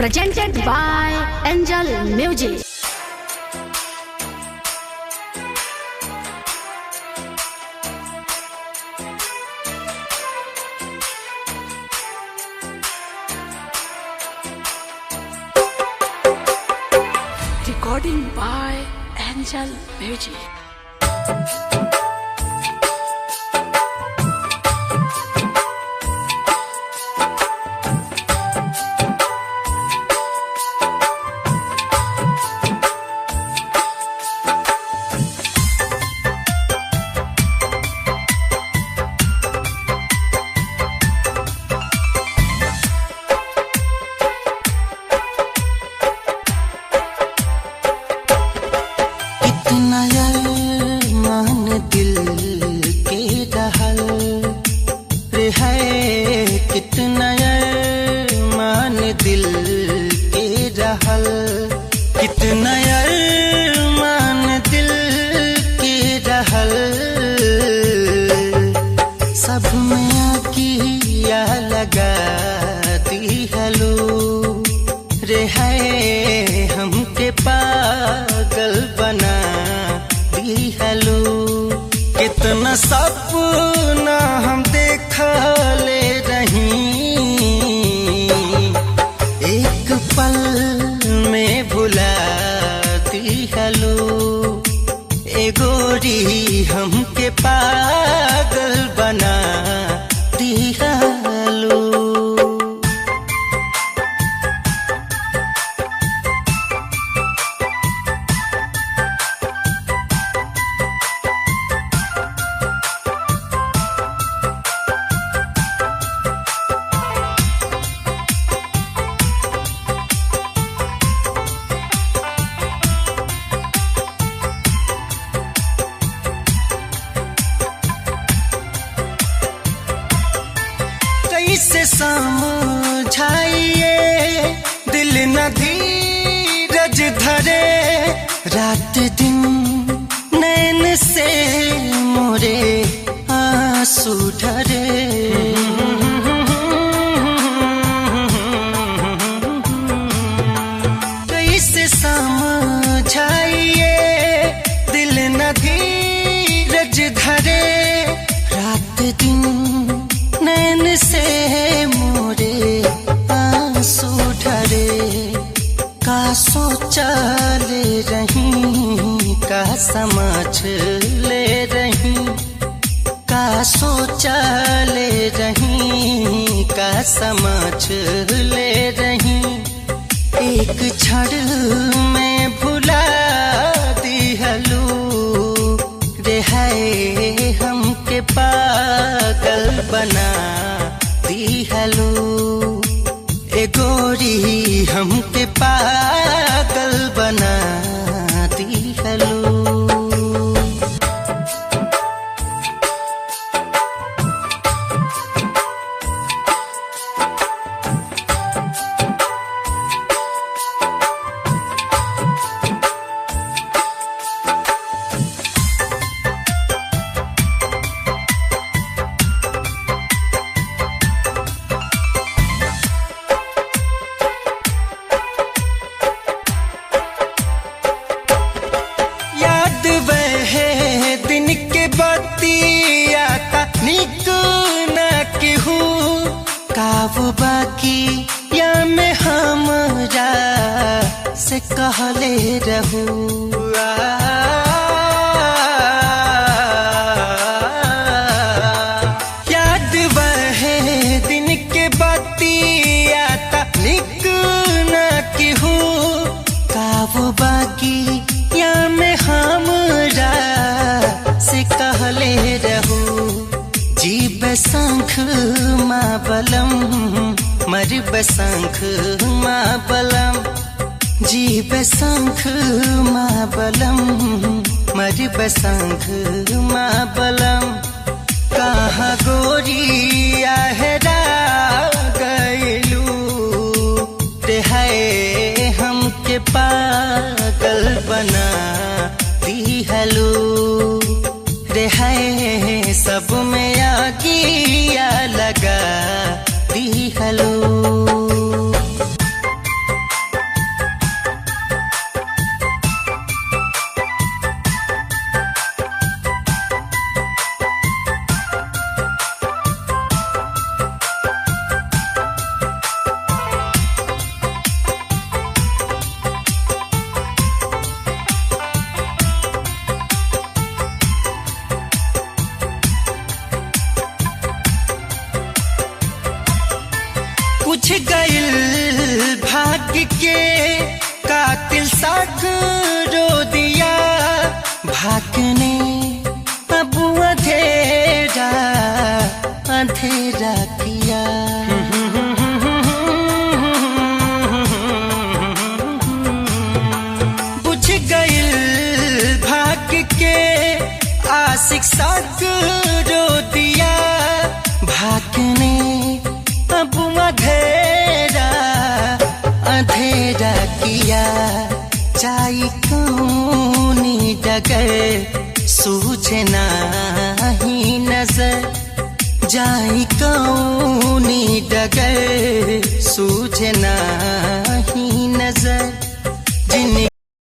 presented by Angel Music. Recording by Angel Music. कितना अरमान दिल के रहल, कितना अरमान दिल के रहल, सब में आगिया लगा दिहलो रे है हमके पागल बना दिहलो। कितना सपना हम देखले रही, एक पल में भुला दिहलो ए गोरी हमके पागल बना दिहलो। कैसे समझाइए दिल न धीरज धरे, रात दिन नैन से मोरे आंसू ढरे। कैसे समझाइए दिल न धीरज धरे, रात दिन नैन से मोरे आंसू ढरे। का सोचा ले रही, का समझ ले रही, का सोचा ले रही, का समझ ले रही, एक क्षण में भुला दिहलो रे है हमके पागल बना दिहलो ए गोरी हमके पागल बना दिहलो। काव बाकी या मैं हमरा से कहले रहूं, याद वहे दिन के बतिया तनिक न केहू। काव बाकी या मैं हमरा से कहले रहूं, जीव शंख माँ बलम मरब शंख माँ बलम, जीव शंख माँ बलम मरब शंख माँ बलम। कहाँ गोरिया हेरा गइलू रे है हमके पागल बना दिहलो रे है सब में आगिया लगा दिहलो। बुझ गइल भाग्य के कातिल सगरो दिया भागने अब अंधेरा अंधेरा किया। बुझ गइल भाग्य के आशिक सगरो दिया भागने अब अंधेरा अंधेरा किया। चाहे कौनी डगर सूझे नहीं नजर, जाए कौनी डगर सूझे नहीं